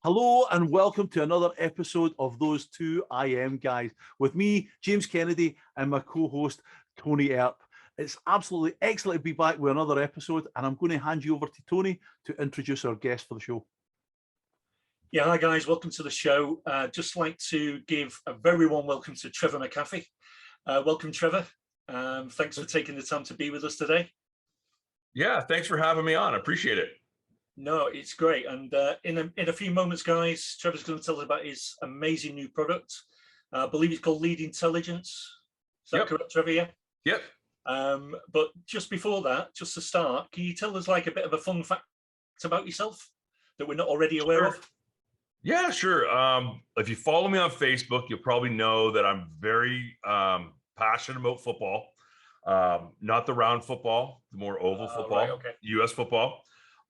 Hello and welcome to another episode of Those Two I Am Guys with me, James Kennedy, and my co-host, Tony Earp. It's absolutely excellent to be back with another episode, and I'm going to hand you over to Tony to introduce our guest for the show. Yeah, hi guys, welcome to the show. Just like to give a very warm welcome to Trevor McHaffie. Welcome, Trevor. Thanks for taking the time to be with us today. Yeah, thanks for having me on. I appreciate it. No, it's great. And in a few moments, guys, Trevor's going to tell us about his amazing new product. I believe it's called Lead Intelligence. Is that correct, Trevor? Yeah. Yep. But just before that, just to start, can you tell us like a bit of a fun fact about yourself that we're not already aware of? Yeah, sure. If you follow me on Facebook, you'll probably know that I'm very passionate about football. Not the round football, the more oval football, right, okay. US football.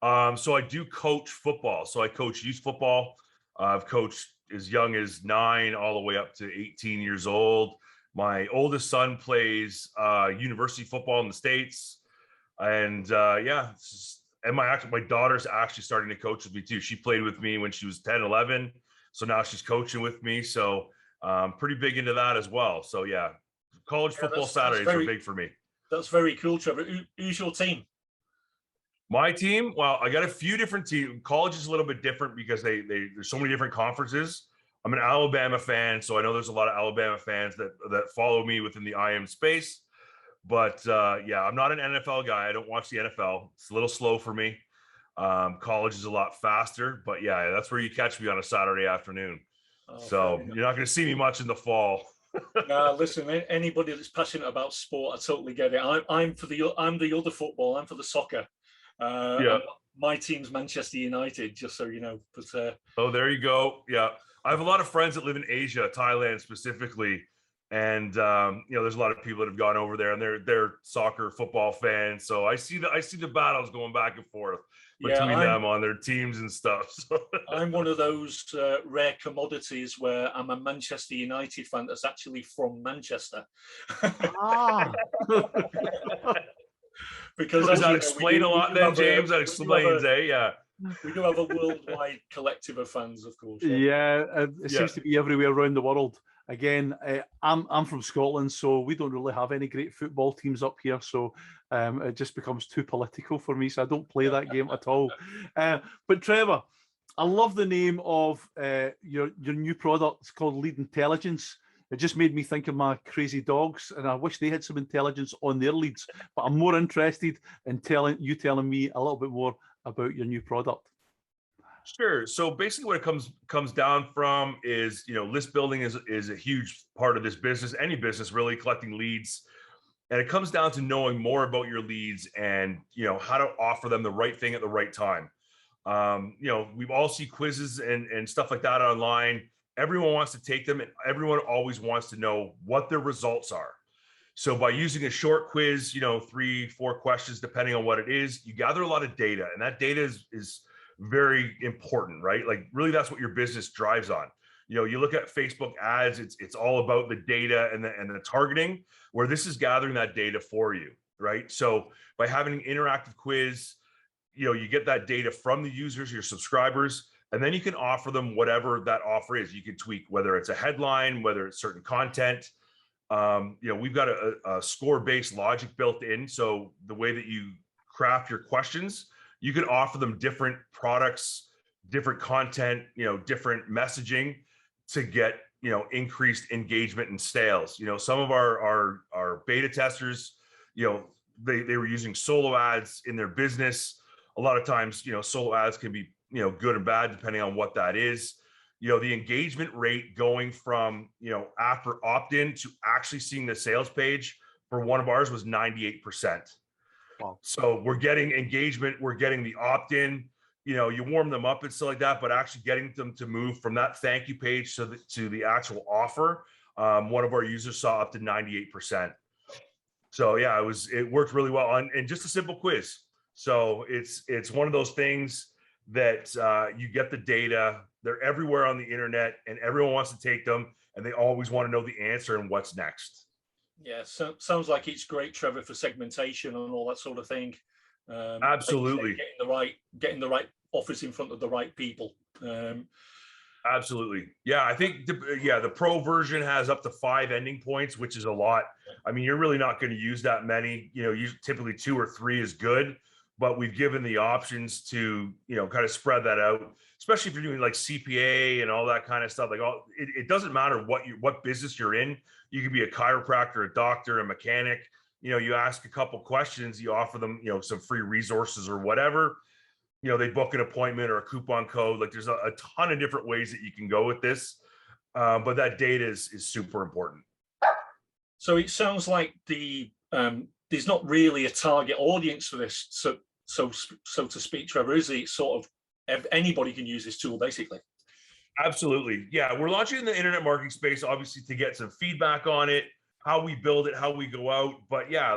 So I do coach football. So I coach youth football. I've coached as young as 9 all the way up to 18 years old. My oldest son plays university football in the States. And yeah, and my daughter's actually starting to coach with me too. She played with me when she was 10, 11. So now she's coaching with me. So pretty big into that as well. So yeah, college football Saturdays are big for me. That's very cool, Trevor. Who's your team? My team, well, I got a few different teams. College is a little bit different because there's so many different conferences. I'm an Alabama fan, so I know there's a lot of Alabama fans that follow me within the IM space. But yeah, I'm not an NFL guy. I don't watch the NFL. It's a little slow for me. College is a lot faster, but yeah, that's where you catch me on a Saturday afternoon. So you're not going to see me much in the fall. Listen, anybody that's passionate about sport, I totally get it. I'm the other football. I'm for the soccer. Yeah. My team's Manchester United, just so you know. But oh, there you go. Yeah, I have a lot of friends that live in Asia, Thailand specifically, and there's a lot of people that have gone over there, and they're soccer, football fans. So I see the battles going back and forth between them on their teams and stuff. So. I'm one of those rare commodities where I'm a Manchester United fan that's actually from Manchester. Because does that explain a lot then, James? That explains, yeah. We do have a worldwide collective of fans, of course. Yeah, it seems to be everywhere around the world. Again, I'm from Scotland, so we don't really have any great football teams up here. So it just becomes too political for me. So I don't play that game at all. But Trevor, I love the name of your new product. It's called Lead Intelligence. It just made me think of my crazy dogs, and I wish they had some intelligence on their leads. But I'm more interested in telling me a little bit more about your new product. Sure. So basically, what it comes down from is, list building is a huge part of this business. Any business really, collecting leads, and it comes down to knowing more about your leads and how to offer them the right thing at the right time. We all see quizzes and stuff like that online. Everyone wants to take them, and everyone always wants to know what their results are. So by using a short quiz, 3-4 questions, depending on what it is, you gather a lot of data, and that data is very important, right? Like really, that's what your business drives on. You look at Facebook ads, it's all about the data and the targeting, where this is gathering that data for you, right? So by having an interactive quiz, you get that data from the users, your subscribers, and then you can offer them whatever that offer is. You can tweak whether it's a headline, whether it's certain content. We've got a score-based logic built in. So the way that you craft your questions, you can offer them different products, different content, different messaging to get, increased engagement and sales. Some of our beta testers, they were using solo ads in their business. A lot of times, solo ads can be, good and bad, depending on what that is. The engagement rate going from, after opt-in to actually seeing the sales page for one of ours was 98%. Wow. So we're getting engagement, we're getting the opt-in, you warm them up and stuff like that, but actually getting them to move from that thank you page to the actual offer. One of our users saw up to 98%. So yeah, it worked really well and just a simple quiz. So it's one of those things that you get the data, they're everywhere on the internet, and everyone wants to take them, and they always want to know the answer and what's next. Yeah, so sounds like it's great, Trevor, for segmentation and all that sort of thing. Absolutely. Like getting the right offers in front of the right people. Absolutely. Yeah, I think the pro version has up to 5 ending points, which is a lot. I mean, you're really not going to use that many. Typically 2 or 3 is good, but we've given the options to, kind of spread that out, especially if you're doing like CPA and all that kind of stuff. Like it doesn't matter what business you're in. You could be a chiropractor, a doctor, a mechanic. You ask a couple questions, you offer them, some free resources or whatever. They book an appointment or a coupon code. Like there's a ton of different ways that you can go with this. But that data is super important. So it sounds like there's not really a target audience for this. So to speak, Trevor, is it sort of anybody can use this tool basically? Absolutely. Yeah. We're launching in the internet marketing space, obviously, to get some feedback on it, how we build it, how we go out. But yeah,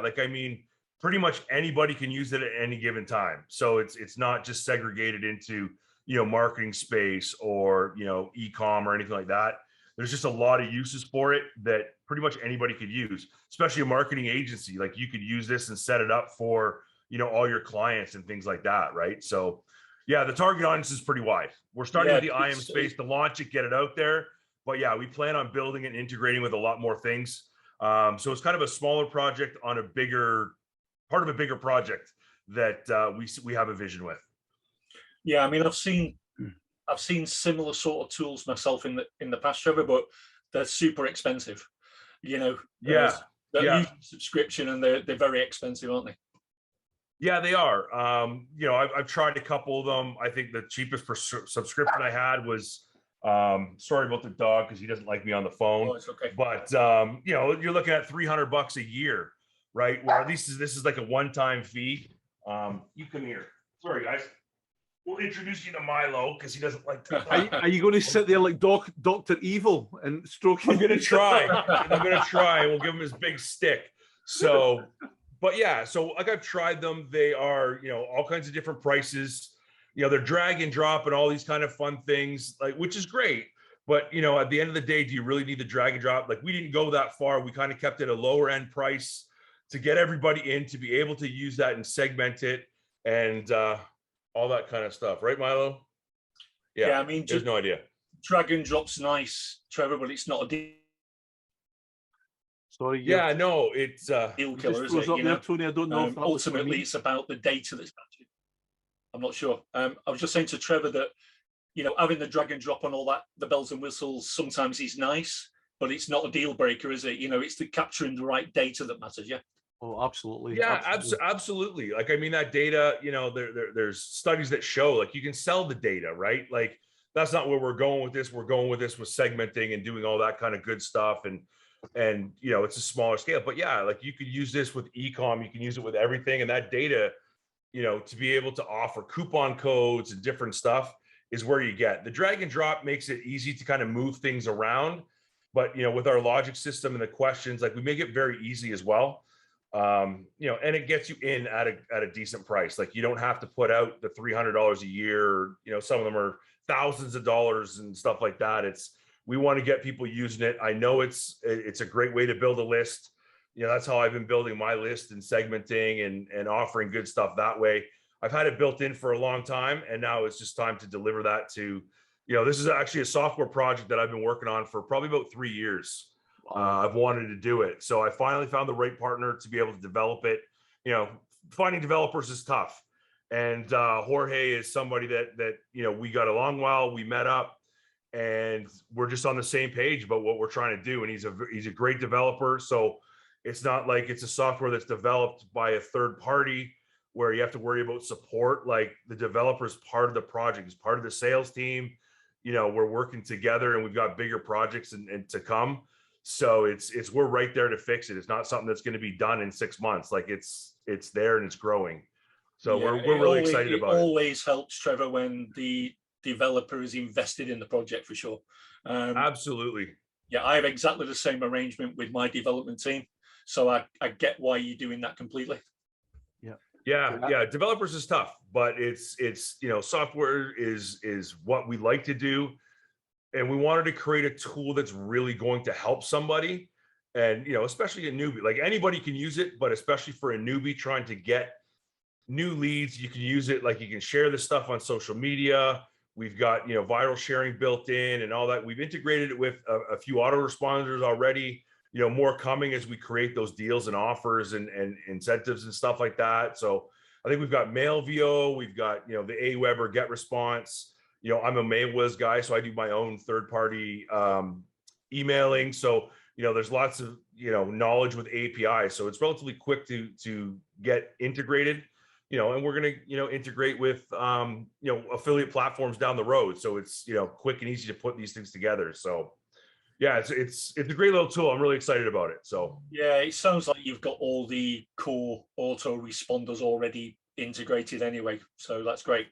pretty much anybody can use it at any given time. So it's not just segregated into, marketing space or, e-com or anything like that. There's just a lot of uses for it that pretty much anybody could use, especially a marketing agency. Like you could use this and set it up for, all your clients and things like that. Right. So yeah, the target audience is pretty wide. We're starting with the IM space to launch it, get it out there. But yeah, we plan on building and integrating with a lot more things. So it's kind of a smaller project on part of a bigger project that we have a vision with. Yeah, I mean, I've seen similar sort of tools myself in the past, Trevor, but they're super expensive. They're subscription and they're very expensive, aren't they? Yeah, they are. I've tried a couple of them. I think the cheapest subscription I had was, sorry about the dog because he doesn't like me on the phone. Oh, it's okay. But you're looking at $300 a year, right? Where this is like a one-time fee. You come here. Sorry, guys. We'll introduce you to Milo because he doesn't like to. Are you going to sit there like Dr. Evil and stroke him? I'm going to try. We'll give him his big stick. So, but yeah, so like I've tried them. They are, all kinds of different prices. They're drag and drop and all these kind of fun things, which is great. But, at the end of the day, do you really need the drag and drop? Like we didn't go that far. We kind of kept it a lower end price to get everybody in to be able to use that and segment it and all that kind of stuff. Right, Milo? Yeah, I mean, there's no idea. Drag and drop's nice, Trevor, but it's not a deal. Sorry. Yeah, no, it's deal killer, is it? There, Tony, I don't know if ultimately it's about the data that's matching. I'm not sure. I was just saying to Trevor that, having the drag and drop on all that, the bells and whistles, sometimes is nice, but it's not a deal breaker, is it? It's the capturing the right data that matters. Yeah. Oh, absolutely. Yeah, absolutely. Like, I mean, that data, there's studies that show like you can sell the data, right? Like that's not where we're going with this. We're going with this with segmenting and doing all that kind of good stuff. And it's a smaller scale, but yeah, like you could use this with e-com, you can use it with everything. And that data, to be able to offer coupon codes and different stuff is where you get the drag and drop. Makes it easy to kind of move things around. But, with our logic system and the questions, like we make it very easy as well. And it gets you in at a decent price. Like you don't have to put out the $300 a year, some of them are thousands of dollars and stuff like that. We want to get people using it. I know it's a great way to build a list. That's how I've been building my list and segmenting and offering good stuff that way. I've had it built in for a long time, and now it's just time to deliver that to, this is actually a software project that I've been working on for probably about 3 years. I've wanted to do it. So I finally found the right partner to be able to develop it. Finding developers is tough. And Jorge is somebody that we got along well, we met up, and we're just on the same page about what we're trying to do. And he's a great developer. So it's not like it's a software that's developed by a third party where you have to worry about support. Like the developer is part of the project, is part of the sales team. We're working together and we've got bigger projects and to come. So we're right there to fix it. It's not something that's going to be done in 6 months. Like it's there and it's growing. So yeah, we're really excited about it. It always helps, Trevor, when the developer is invested in the project, for sure. Absolutely. Yeah, I have exactly the same arrangement with my development team. So I get why you're doing that completely. Yeah. Developers is tough, but it's software is what we like to do. And we wanted to create a tool that's really going to help somebody. And, especially a newbie, like anybody can use it, but especially for a newbie trying to get new leads, you can use it. Like you can share this stuff on social media. We've got, viral sharing built in and all that. We've integrated it with a few autoresponders already, more coming as we create those deals and offers and incentives and stuff like that. So I think we've got Mail VO, we've got, the Aweber Get Response. I'm a MailWiz guy, so I do my own third-party emailing. So, there's lots of, knowledge with API. So it's relatively quick to get integrated, and we're going to, integrate with, affiliate platforms down the road. So it's, quick and easy to put these things together. So yeah, it's a great little tool. I'm really excited about it. So yeah, it sounds like you've got all the core autoresponders already integrated anyway. So that's great.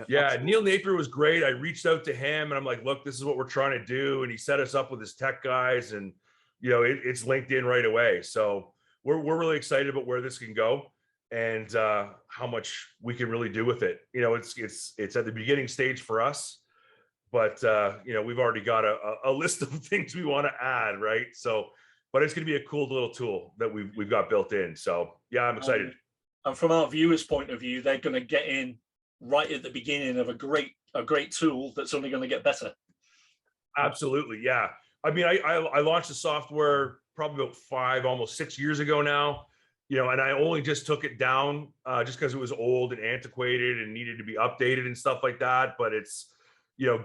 Yeah, Absolutely. Neil Napier was great. I reached out to him and I'm like, look, this is what we're trying to do. And he set us up with his tech guys and, it's linked in right away. So we're really excited about where this can go and how much we can really do with it. It's at the beginning stage for us, but we've already got a list of things we want to add, right? So, but it's going to be a cool little tool that we've got built in. So yeah, I'm excited. And from our viewers' point of view, they're going to get in right at the beginning of a great tool that's only going to get better. Absolutely, yeah. I mean, I launched the software probably about 5, almost 6 years ago now, and I only just took it down just because it was old and antiquated and needed to be updated and stuff like that. But it's,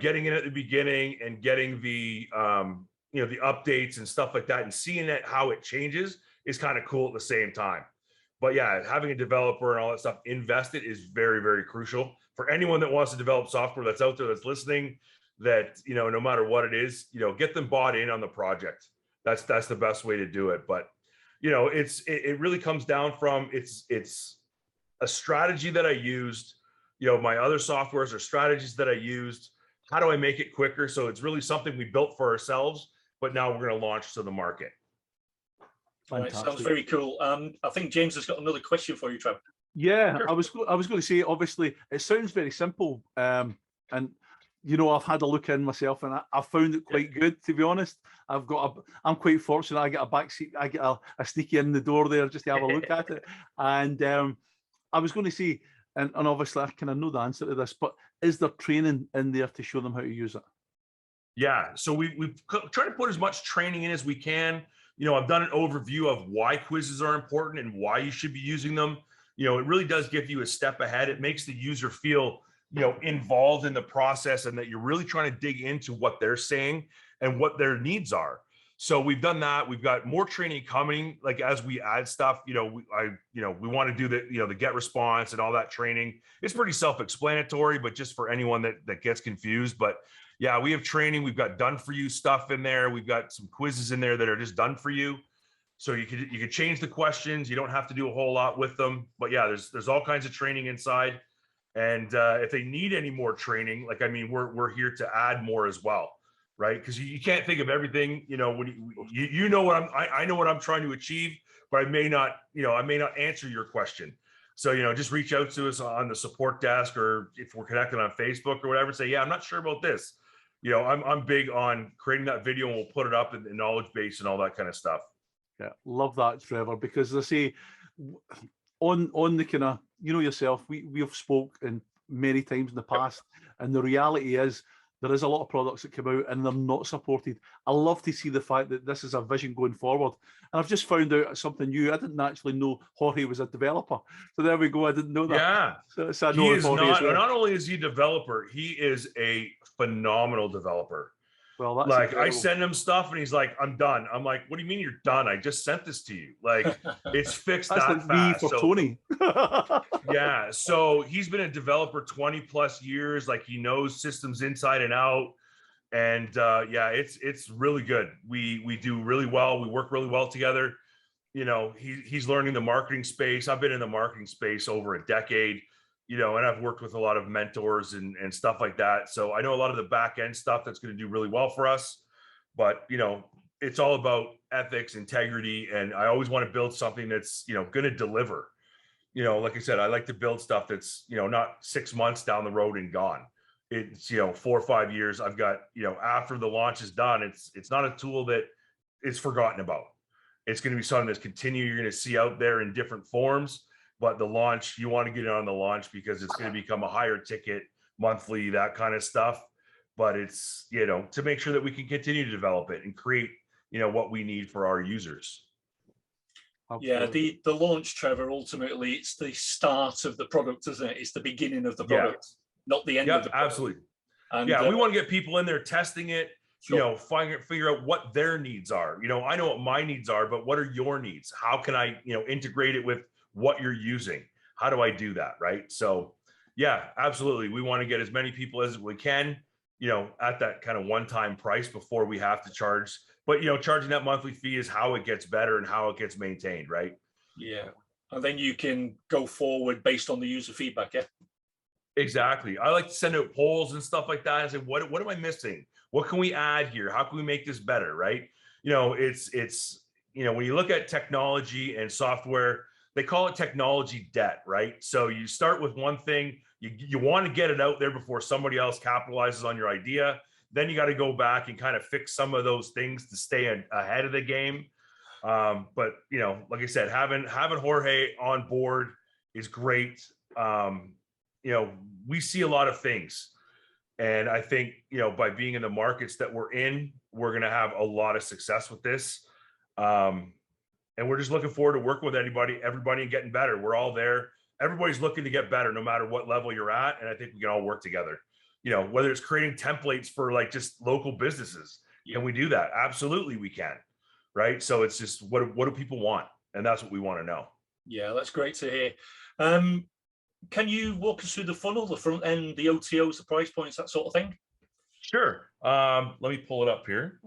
getting in at the beginning and getting the, the updates and stuff like that and seeing it, how it changes is kind of cool at the same time. But yeah, having a developer and all that stuff invested is very, very crucial for anyone that wants to develop software that's out there, that's listening, that, no matter what it is, get them bought in on the project. That's the best way to do it. But, it really comes down from, it's a strategy that I used, my other softwares are strategies that I used. How do I make it quicker? So it's really something we built for ourselves, but now we're going to launch to the market. Right, sounds very cool. I think James has got another question for you, Trevor. Yeah, sure. I was going to say, obviously, it sounds very simple, and I've had a look in myself, and I found it quite good, to be honest. I'm quite fortunate. I get a back seat, I get a sneaky in the door there just to have a look at it. And I was going to say, and obviously I kind of know the answer to this, but is there training in there to show them how to use it? Yeah, so we've tried to put as much training in as we can. I've done an overview of why quizzes are important and why you should be using them. It really does give you a step ahead. It makes the user feel, involved in the process and that you're really trying to dig into what they're saying and what their needs are. So we've done that. We've got more training coming, like as we add stuff, we want to do the get response and all that training. It's pretty self-explanatory, but just for anyone that gets confused. But yeah, we have training. We've got done for you stuff in there. We've got some quizzes in there that are just done for you. So you could change the questions. You don't have to do a whole lot with them. But yeah, there's all kinds of training inside. And if they need any more training, we're here to add more as well, right? Because you can't think of everything. When you know what I know what I'm trying to achieve, but I may not answer your question. So, just reach out to us on the support desk, or if we're connected on Facebook or whatever, and say, yeah, I'm not sure about this. I'm big on creating that video and we'll put it up in the knowledge base and all that kind of stuff. Yeah, love that, Trevor, because as I say, on the kind of, yourself, we have spoken many times in the past, and the reality is there is a lot of products that come out and they're not supported. I love to see the fact that this is a vision going forward. And I've just found out something new. I didn't actually know Jorge was a developer. So there we go. I didn't know that. Yeah. So he is not only is he a developer, he is a phenomenal developer. Well, that's like incredible. I send him stuff and he's like, I'm done. I'm like, what do you mean you're done? I just sent this to you. Like, it's fixed that's that like fast. Me for so, Tony. Yeah. So he's been a developer 20 plus years. Like, he knows systems inside and out. And yeah, it's really good. We do really well. We work really well together. He's learning the marketing space. I've been in the marketing space over a decade. And I've worked with a lot of mentors and stuff like that. So I know a lot of the back end stuff that's going to do really well for us. But, it's all about ethics, integrity. And I always want to build something that's, going to deliver. Like I said, I like to build stuff that's, not 6 months down the road and gone. It's, 4 or 5 years. I've got, after the launch is done, it's not a tool that is forgotten about. It's going to be something that's you're going to see out there in different forms. But the launch, you want to get it on the launch because it's going to become a higher ticket, monthly, that kind of stuff. But it's, you know, to make sure that we can continue to develop it and create, you know, what we need for our users. Absolutely. Yeah, the launch, Trevor, ultimately it's the start of the product, isn't it? It's the beginning of the product, not the end of the product. Absolutely. And we want to get people in there testing it, sure. You know, figure out what their needs are. You know, I know what my needs are, but what are your needs? How can I, you know, integrate it with what you're using? How do I do that? Right. So yeah, absolutely. We want to get as many people as we can, you know, at that kind of one-time price before we have to charge. But, you know, charging that monthly fee is how it gets better and how it gets maintained, right? Yeah. And then you can go forward based on the user feedback, yeah? Exactly. I like to send out polls and stuff like that and say, what am I missing? What can we add here? How can we make this better, right? You know, it's you know, when you look at technology and software, they call it technology debt, right? So you start with one thing, you want to get it out there before somebody else capitalizes on your idea. Then you got to go back and kind of fix some of those things to stay ahead of the game. But you know, like I said, having Jorge on board is great. You know, we see a lot of things, and I think, you know, by being in the markets that we're in, we're going to have a lot of success with this. And we're just looking forward to working with everybody and getting better. We're all there. Everybody's looking to get better no matter what level you're at. And I think we can all work together, you know, whether it's creating templates for like just local businesses. Can we do that? Absolutely we can. Right. So it's just, what do people want? And that's what we want to know. Yeah, that's great to hear. Can you walk us through the funnel, the front end, the OTOs, the price points, that sort of thing? Sure. Let me pull it up here.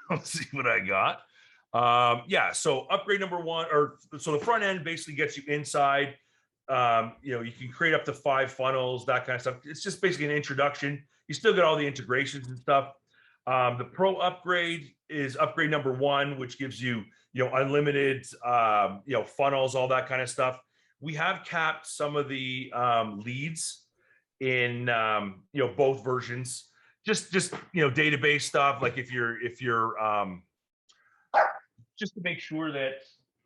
Let's see what I got. Yeah, so upgrade number one, so the front end basically gets you inside. You know, you can create up to 5 funnels, that kind of stuff. It's just basically an introduction. You still get all the integrations and stuff. The pro upgrade is upgrade number 1, which gives you, you know, unlimited, you know, funnels, all that kind of stuff. We have capped some of the leads in, you know, both versions. Just you know, database stuff. Like if you're just to make sure that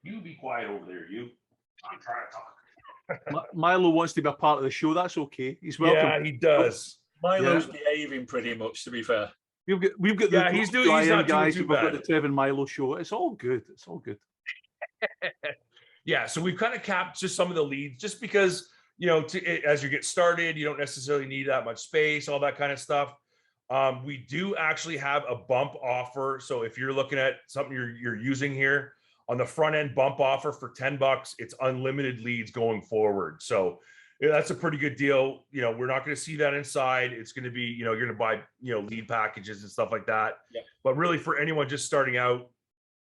you be quiet over there. I'm trying to talk. Milo wants to be a part of the show. That's okay. He's welcome. Yeah, he does. Milo's behaving pretty much, to be fair. We've got yeah, he's not guys. We've got the Trevor and Milo show. It's all good. It's all good. Yeah, so we've kind of capped just some of the leads, just because, you know, as you get started, you don't necessarily need that much space, all that kind of stuff. We do actually have a bump offer. So if you're looking at something you're using here, on the front end bump offer for $10, it's unlimited leads going forward. So yeah, that's a pretty good deal. You know, we're not going to see that inside. It's going to be, you know, you're going to buy, you know, lead packages and stuff like that. Yeah. But really for anyone just starting out,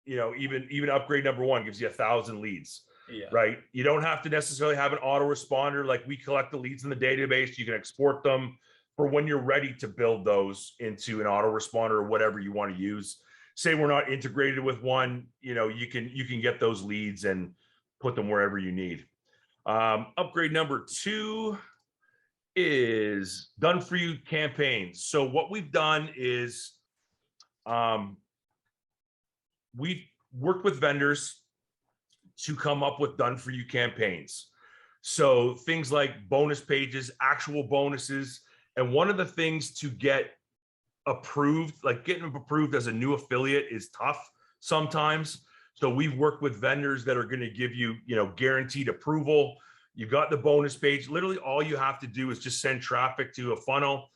you know, even upgrade number 1 gives you 1,000 leads. Yeah. Right. You don't have to necessarily have an autoresponder. Like, we collect the leads in the database. You can export them for when you're ready to build those into an autoresponder or whatever you want to use. Say we're not integrated with one, you know, you can get those leads and put them wherever you need. Upgrade number 2 is done for you campaigns. So what we've done is we've worked with vendors to come up with done for you campaigns. So things like bonus pages, actual bonuses. And one of the things to get approved, like getting approved as a new affiliate, is tough sometimes. So we've worked with vendors that are going to give you, you know, guaranteed approval. You've got the bonus page. Literally all you have to do is just send traffic to a funnel.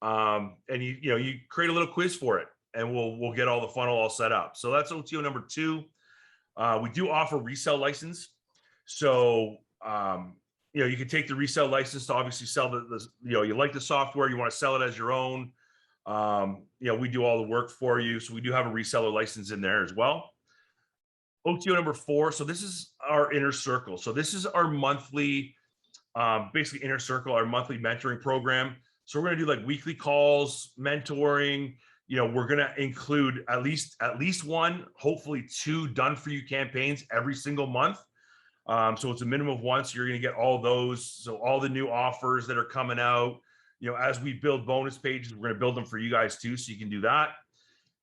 And you create a little quiz for it, and we'll get all the funnel all set up. So that's OTO number 2. We do offer resale license. So, you know, you can take the resale license to obviously sell the you know, you like the software, you want to sell it as your own. You know, we do all the work for you. So we do have a reseller license in there as well. OTO number 4. So this is our inner circle. So this is our monthly, basically inner circle, our monthly mentoring program. So we're going to do like weekly calls, mentoring. You know, we're going to include at least 1, hopefully 2 done for you campaigns every single month. So it's a minimum of 1. So you're going to get all those. So all the new offers that are coming out, you know, as we build bonus pages, we're going to build them for you guys too. So you can do that.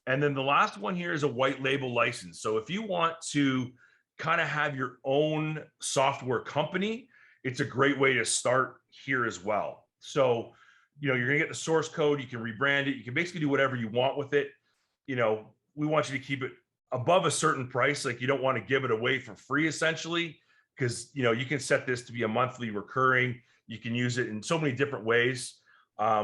And then the last one here is a white label license. So if you want to kind of have your own software company, it's a great way to start here as well. So you're going to get the source code. You can rebrand it. You can basically do whatever you want with it. We want you to keep it above a certain price. Like, you don't want to give it away for free, essentially, because, you can set this to be a monthly recurring. You can use it in so many different ways.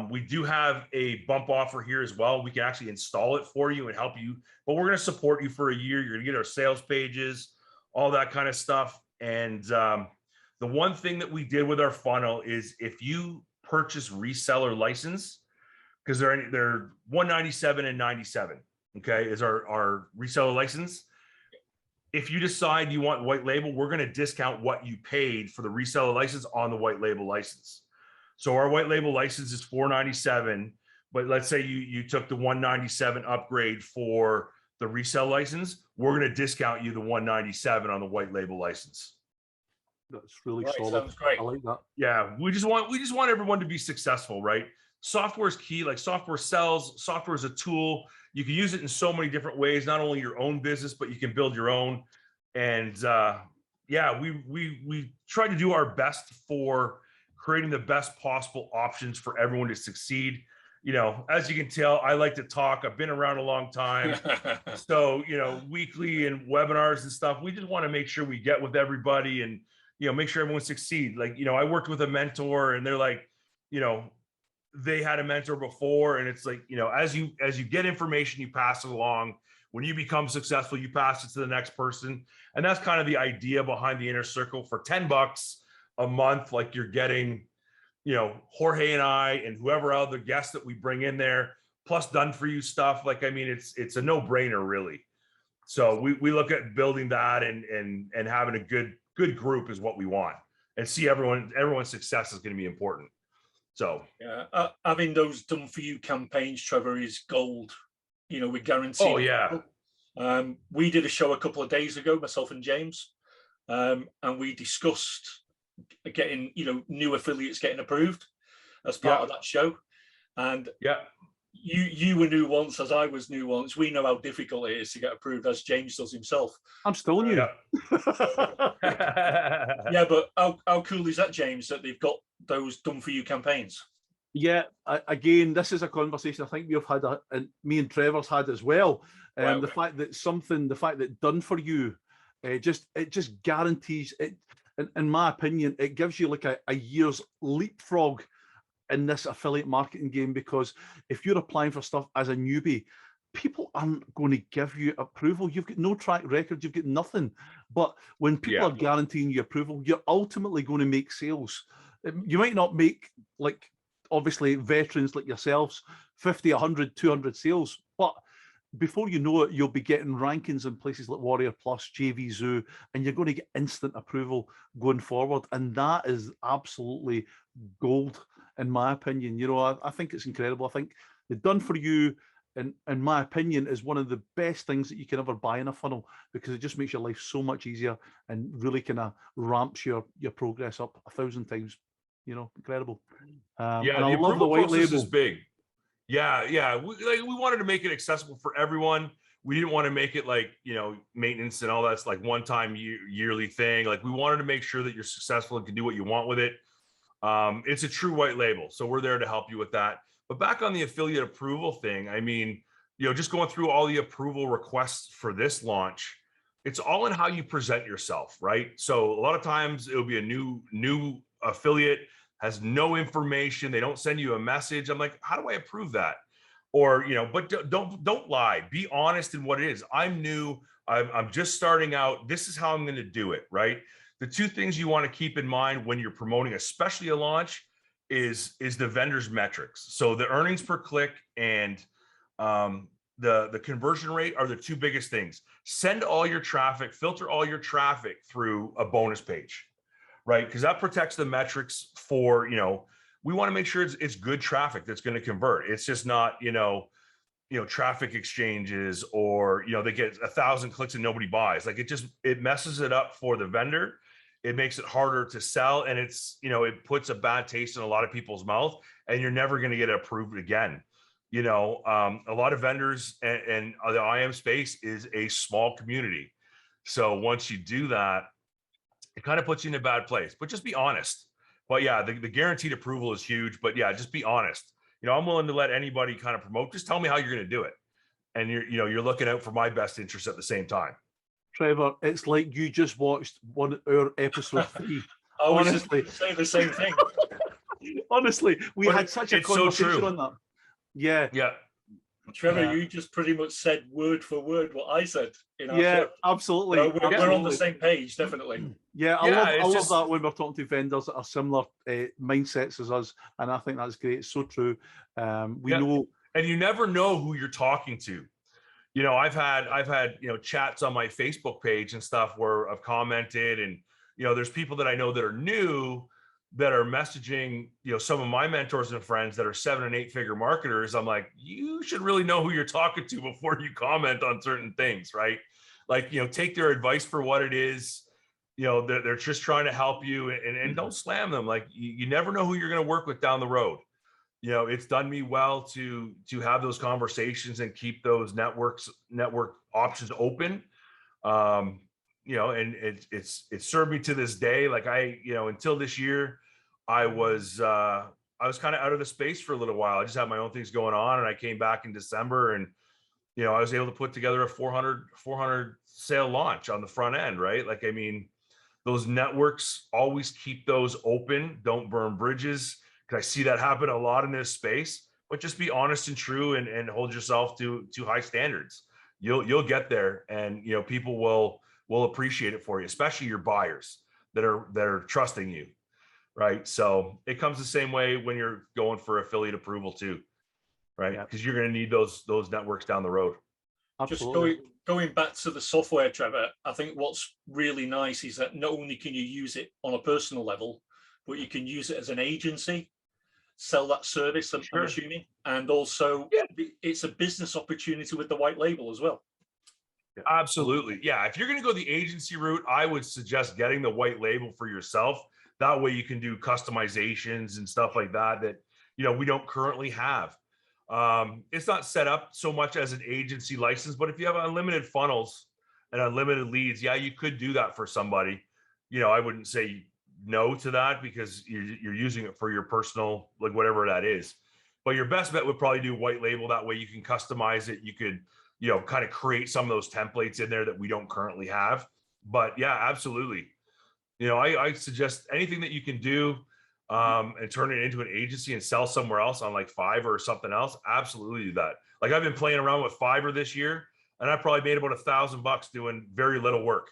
We do have a bump offer here as well. We can actually install it for you and help you, but we're going to support you for a year. You're going to get our sales pages, all that kind of stuff. And the one thing that we did with our funnel is, if you purchase reseller license, because they're 197 and 97, okay, is our reseller license. If you decide you want white label, we're going to discount what you paid for the reseller license on the white label license. So our white label license is 497, but let's say you took the 197 upgrade for the resale license, we're going to discount you the 197 on the white label license. That's really Right, solid. sounds great. I like that. Yeah, we just want everyone to be successful, right? Software is key. Like, software sells. Software is a tool. You can use it in so many different ways, not only your own business, but you can build your own. And yeah, we try to do our best for creating the best possible options for everyone to succeed. As you can tell, I like to talk. I've been around a long time. So, weekly and webinars and stuff, we just want to make sure we get with everybody and, make sure everyone succeed. Like, I worked with a mentor, and they're like, they had a mentor before, and it's like, as you get information, you pass it along. When you become successful, you pass it to the next person. And that's kind of the idea behind the Inner Circle. For $10 a month, like, you're getting, Jorge and I and whoever other guests that we bring in there, plus done for you stuff. Like, I mean, it's a no-brainer, really. So we look at building that and having a good group is what we want, and see everyone's success is going to be important. So yeah, having those done for you campaigns, Trevor, is gold. We guarantee. Oh yeah. We did a show a couple of days ago, myself and James, and we discussed getting new affiliates getting approved as part of that show. And yeah, you were new once, as I was new once. We know how difficult it is to get approved, as James does himself. I'm still new. Yeah, but how cool is that, James, that they've got those done for you campaigns? Yeah, again, this is a conversation I think we've had, and me and Trevor's had as well. Wow. The fact that done for you, it just guarantees it. In my opinion, it gives you like a year's leapfrog in this affiliate marketing game, because if you're applying for stuff as a newbie, people aren't going to give you approval. You've got no track record, you've got nothing. But when people are guaranteeing you approval, you're ultimately going to make sales. You might not make, like, obviously, veterans like yourselves, 50, 100, 200 sales, but before you know it, you'll be getting rankings in places like Warrior Plus, JV Zoo, and you're going to get instant approval going forward. And that is absolutely gold, in my opinion. I think it's incredible. I think the done for you, in my opinion, is one of the best things that you can ever buy in a funnel, because it just makes your life so much easier and really kind of ramps your progress up 1,000 times. Incredible. Yeah, and the I love the approval white process label. is big. Yeah. We wanted to make it accessible for everyone. We didn't want to make it like, maintenance and all that's like one-time yearly thing. Like, we wanted to make sure that you're successful and can do what you want with it. It's a true white label, so we're there to help you with that. But back on the affiliate approval thing, I mean, just going through all the approval requests for this launch, it's all in how you present yourself, right? So a lot of times it'll be a new affiliate, has no information. They don't send you a message. I'm like, how do I approve that? Or, but don't lie. Be honest in what it is. I'm new. I'm just starting out. This is how I'm going to do it, right? The two things you want to keep in mind when you're promoting, especially a launch, is the vendor's metrics. So the earnings per click and the conversion rate are the two biggest things. Send all your traffic, filter all your traffic through a bonus page, right? Because that protects the metrics for, we want to make sure it's good traffic that's going to convert. It's just not, traffic exchanges, or, they get 1,000 clicks and nobody buys. Like, it messes it up for the vendor. It makes it harder to sell, and it's, it puts a bad taste in a lot of people's mouth, and you're never going to get it approved again. A lot of vendors and the IM space is a small community. So once you do that, it kind of puts you in a bad place. But just be honest. But yeah, the guaranteed approval is huge. But yeah, just be honest. I'm willing to let anybody kind of promote. Just tell me how you're going to do it, and you're looking out for my best interest at the same time. Trevor, it's like you just watched our episode 3. I was Honestly, just saying the same thing. Honestly, we had such a conversation on that. Yeah. Yeah. Trevor, you just pretty much said word for word what I said. Absolutely. So we're on the same page, definitely. Yeah, I love that when we're talking to vendors that are similar mindsets as us, and I think that's great. It's so true. We know, and you never know who you're talking to. I've had chats on my Facebook page and stuff where I've commented, and there's people that I know that are new that are messaging, some of my mentors and friends that are 7- and 8-figure marketers. I'm like, you should really know who you're talking to before you comment on certain things, right? Like, take their advice for what it is. They're just trying to help you, and don't slam them. Like, you never know who you're going to work with down the road. It's done me well to have those conversations and keep those network options open. And it's served me to this day. Like until this year, I was kind of out of the space for a little while. I just had my own things going on, and I came back in December, and I was able to put together a 400 sale launch on the front end, right? Like, I mean, those networks, always keep those open. Don't burn bridges, because I see that happen a lot in this space. But just be honest and true, and hold yourself to high standards. You'll get there, and people will appreciate it for you, especially your buyers that are trusting you, right? So it comes the same way when you're going for affiliate approval too, right? Because you're going to need those networks down the road. Absolutely. Just going back to the software, Trevor, I think what's really nice is that not only can you use it on a personal level, but you can use it as an agency, sell that service, I'm assuming, and also it's a business opportunity with the white label as well. Absolutely. Yeah. If you're going to go the agency route, I would suggest getting the white label for yourself. That way you can do customizations and stuff like that we don't currently have. It's not set up so much as an agency license, but if you have unlimited funnels and unlimited leads, you could do that for somebody. I wouldn't say no to that, because you're using it for your personal, like whatever that is. But your best bet would probably do white label. That way you can customize it. You could, kind of create some of those templates in there that we don't currently have. But yeah, absolutely. I suggest anything that you can do and turn it into an agency and sell somewhere else on like Fiverr or something else. Absolutely do that. Like, I've been playing around with Fiverr this year, and I probably made about $1,000 doing very little work.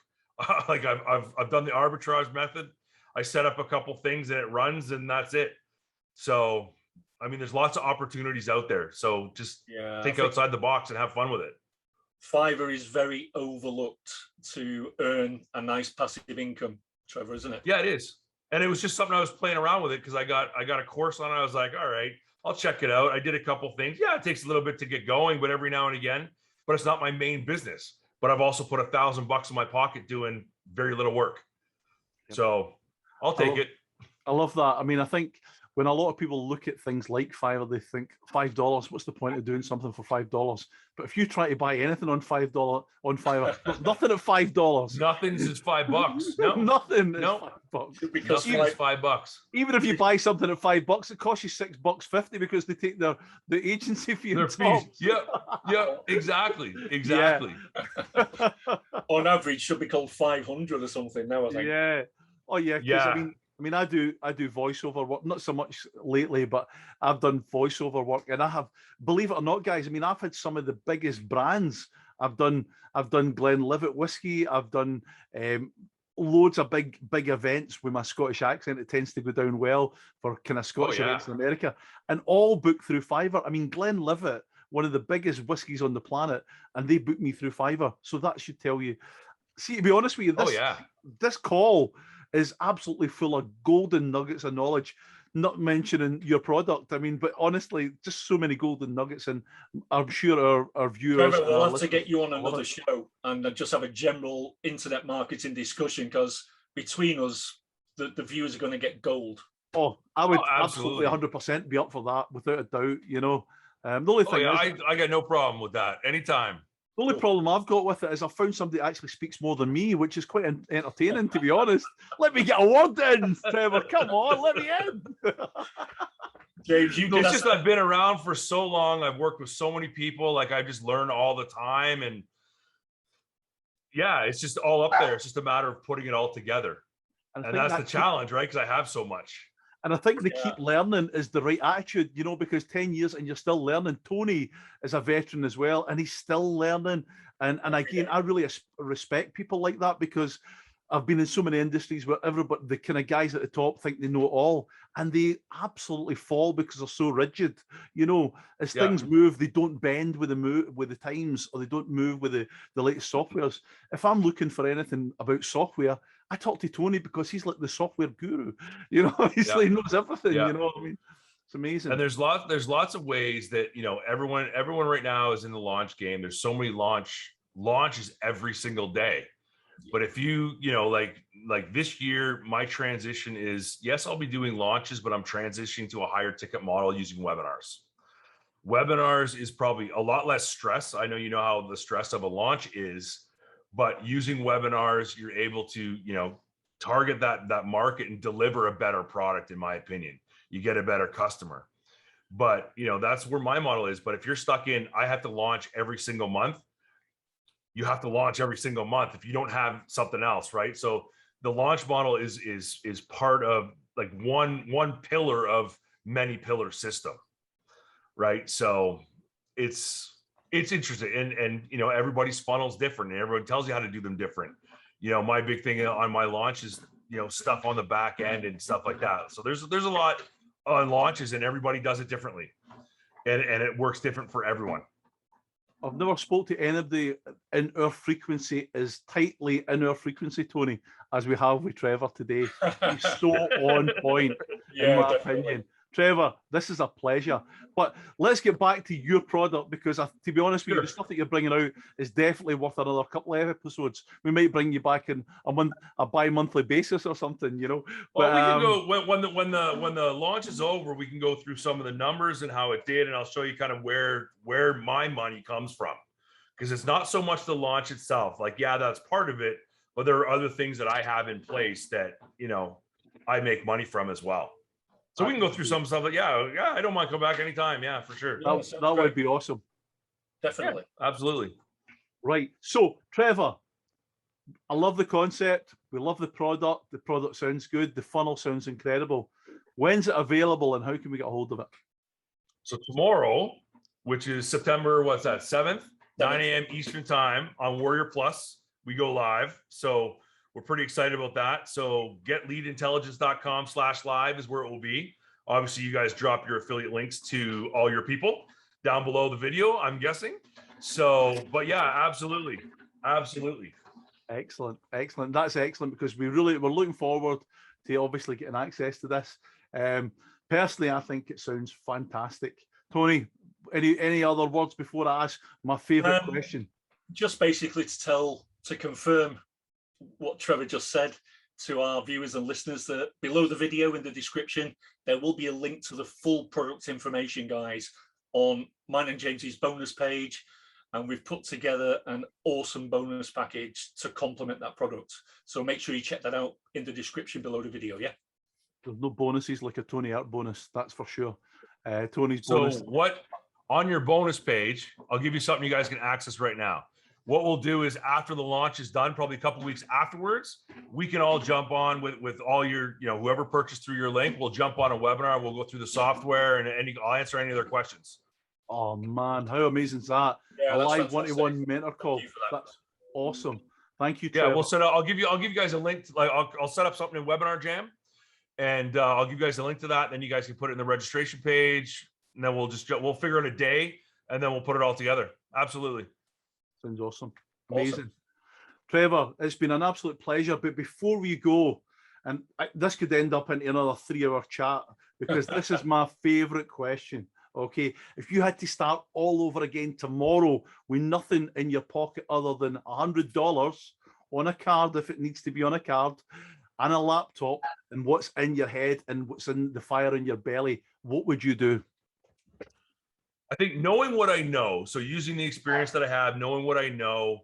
Like I've done the arbitrage method. I set up a couple things and it runs, and that's it. So, I mean, there's lots of opportunities out there. So just think outside the box and have fun with it. Fiverr is very overlooked to earn a nice passive income, Trevor, isn't it? Yeah, it is. And it was just something I was playing around with it because I got a course on it. I was like, all right, I'll check it out. I did a couple things. Yeah, it takes a little bit to get going, but every now and again, but it's not my main business. But I've also put $1,000 in my pocket doing very little work. Yep. So I'll take it. I love that. I mean, I think when a lot of people look at things like Fiverr, they think $5, what's the point of doing something for $5? But if you try to buy anything on $5 on Fiverr, there's nothing at $5. Nothing's is $5. No, nothing. No, $5. Because nothing is $5. Even if you buy something at $5, it costs you $6.50 because they take the agency fee. Their fees. Yeah, exactly. Yeah. On average, should be called 500 or something now, I think. Yeah. Oh yeah. Yeah. I mean, I do voiceover work, not so much lately, but I've done voiceover work, and I have, believe it or not, guys. I mean, I've had some of the biggest brands. I've done Glenlivet whiskey. I've done loads of big events with my Scottish accent. It tends to go down well for kind of Scottish events in America, and all booked through Fiverr. I mean, Glenlivet, one of the biggest whiskies on the planet, and they booked me through Fiverr. So that should tell you. See, to be honest with you, this call is absolutely full of golden nuggets of knowledge, not mentioning your product. I mean, but honestly, just so many golden nuggets, and I'm sure our viewers... Trevor, we'll have to get you on another show and just have a general internet marketing discussion, because between us, the viewers are going to get gold. Oh, I would absolutely 100% be up for that, without a doubt, The only thing I got no problem with that. Anytime. The only problem I've got with it is I found somebody that actually speaks more than me, which is quite entertaining, to be honest. Let me get a word in, Trevor. Come on, let me in. James, you it's just I've been around for so long. I've worked with so many people. Like I just learn all the time, and yeah, it's just all up there. It's just a matter of putting it all together, and that's the challenge, right? Because I have so much. And I think the keep learning is the right attitude, you know, because 10 years and you're still learning. Tony is a veteran as well, and he's still learning. And again, I really respect people like that, because I've been in so many industries where everybody, the kind of guys at the top, think they know it all, and they absolutely fall because they're so rigid. You know, as things move, they don't bend with the times, or they don't move with the latest softwares. If I'm looking for anything about software, I talk to Tony, because he's like the software guru. You know, he knows everything. You know what I mean? It's amazing. And there's lots of ways that, you know, everyone right now is in the launch game. There's so many launches every single day. But if you know, like this year, my transition is, yes, I'll be doing launches, but I'm transitioning to a higher ticket model using webinars. Webinars is probably a lot less stress. I know you know how the stress of a launch is, but using webinars, you're able to, you know, target that market and deliver a better product, in my opinion. You get a better customer. But, you know, that's where my model is. But if you're stuck in, I have to launch every single month, you have to launch every single month if you don't have something else, right? So the launch model is part of like one pillar of many pillar system, right? So it's interesting, and you know, everybody's funnel is different, and everyone tells you how to do them different. You know, my big thing on my launch is, you know, stuff on the back end and stuff like that. So there's a lot on launches, and everybody does it differently, and it works different for everyone. I've never spoke to anybody in our frequency as tightly in our frequency, Tony, as we have with Trevor today. He's so on point, in my opinion. Trevor, this is a pleasure. But let's get back to your product, because to be honest with you, the stuff that you're bringing out is definitely worth another couple of episodes. We might bring you back in a bi-monthly basis or something, you know. Well, we can go when the launch is over. We can go through some of the numbers and how it did, and I'll show you kind of where my money comes from, because it's not so much the launch itself. Like, yeah, that's part of it, but there are other things that I have in place that, you know, I make money from as well. So we can go through some stuff. Like, yeah, I don't mind coming back anytime. Yeah, for sure. That would be awesome. Definitely. Yeah, absolutely. Right. So, Trevor, I love the concept. We love the product. The product sounds good. The funnel sounds incredible. When's it available, and how can we get a hold of it? So tomorrow, which is September, 7th, 9 a.m. Eastern time on Warrior Plus, we go live. So we're pretty excited about that. So getleadintelligence.com/live is where it will be. Obviously, you guys drop your affiliate links to all your people down below the video, I'm guessing. So, but yeah, absolutely. Absolutely. Excellent. Excellent. That's excellent, because we're looking forward to obviously getting access to this. Personally, I think it sounds fantastic. Tony, any other words before I ask my favorite question? Just basically to confirm what Trevor just said to our viewers and listeners, that below the video in the description, there will be a link to the full product information, guys, on mine and James's bonus page. And we've put together an awesome bonus package to complement that product. So make sure you check that out in the description below the video. Yeah. There's no bonuses like a Tony Art bonus, that's for sure. Tony's bonus. So what on your bonus page, I'll give you something you guys can access right now. What we'll do is, after the launch is done, probably a couple of weeks afterwards, we can all jump on with all your, you know, whoever purchased through your link, we'll jump on a webinar. We'll go through the software, and I'll answer any of their questions. Oh man, how amazing is that? Yeah, a live one-to-one mentor call. That's awesome. Thank you, Trevor. Yeah, we'll set up. I'll give you guys a link. I'll set up something in Webinar Jam, and I'll give you guys a link to that. Then you guys can put it in the registration page, and then we'll figure out a day, and then we'll put it all together. Absolutely. Sounds awesome. Amazing. Trevor, it's been an absolute pleasure. But before we go, and this could end up into another 3-hour chat, because this is my favorite question. Okay, if you had to start all over again tomorrow with nothing in your pocket other than $100 on a card, if it needs to be on a card, and a laptop, and what's in your head and what's in the fire in your belly, what would you do? I think knowing what I know, so using the experience that I have, knowing what I know,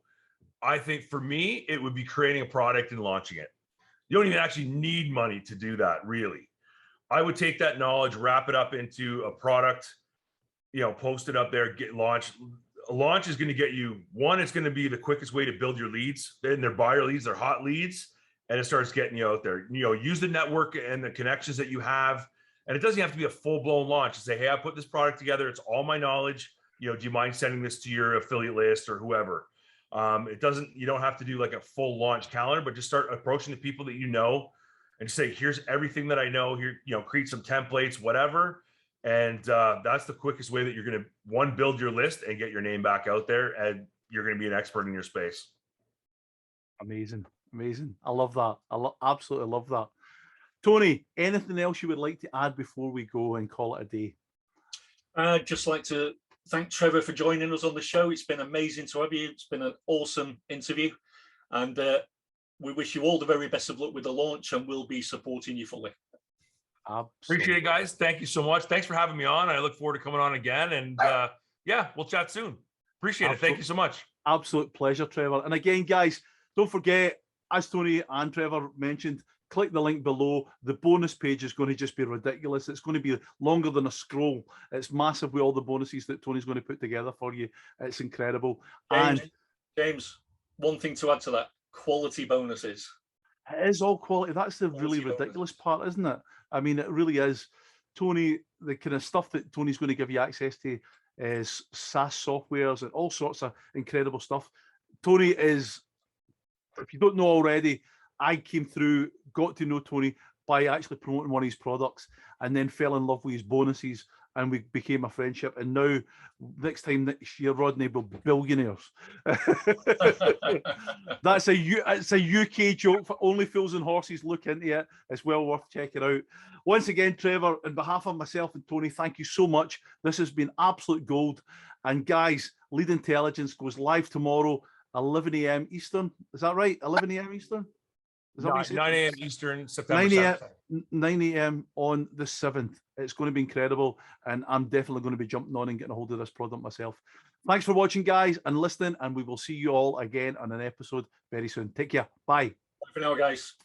I think for me, it would be creating a product and launching it. You don't even actually need money to do that, really. I would take that knowledge, wrap it up into a product, post it up there, get launched. A launch is going to get you, one, it's going to be the quickest way to build your leads. Then they're buyer leads, they're hot leads, and it starts getting you out there. Use the network and the connections that you have. And it doesn't have to be a full-blown launch. To say, hey, I put this product together. It's all my knowledge. Do you mind sending this to your affiliate list or whoever? You don't have to do like a full launch calendar, but just start approaching the people that you know and say, here's everything that I know here, create some templates, whatever. And that's the quickest way that you're going to, one, build your list and get your name back out there, and you're going to be an expert in your space. Amazing. Amazing. I love that. Absolutely love that. Tony, anything else you would like to add before we go and call it a day? I'd just like to thank Trevor for joining us on the show. It's been amazing to have you. It's been an awesome interview. And we wish you all the very best of luck with the launch, and we'll be supporting you fully. Absolutely. Appreciate it, guys. Thank you so much. Thanks for having me on. I look forward to coming on again. And yeah, we'll chat soon. Appreciate it. Thank you so much. Absolute pleasure, Trevor. And again, guys, don't forget, as Tony and Trevor mentioned, click the link below. The bonus page is going to just be ridiculous. It's going to be longer than a scroll. It's massive with all the bonuses that Tony's going to put together for you. It's incredible. James, one thing to add to that, quality bonuses. It is all quality. That's the really ridiculous part, isn't it? I mean, it really is. Tony, the kind of stuff that Tony's going to give you access to is SaaS softwares and all sorts of incredible stuff. Tony is, if you don't know already, I came through, got to know Tony by actually promoting one of his products, and then fell in love with his bonuses, and we became a friendship. And now, next year, Rodney will be billionaires. It's a UK joke for only fools and horses. Look into it. It's well worth checking out. Once again, Trevor, on behalf of myself and Tony, thank you so much. This has been absolute gold. And guys, Lead Intelligence goes live tomorrow, 11 a.m. Eastern. Is that right? 11 a.m. Eastern? Is that 9 a.m. Eastern, September 7th. 9 a.m. on the 7th. It's going to be incredible, and I'm definitely going to be jumping on and getting a hold of this product myself. Thanks for watching, guys, and listening, and we will see you all again on an episode very soon. Take care. Bye. Bye for now, guys.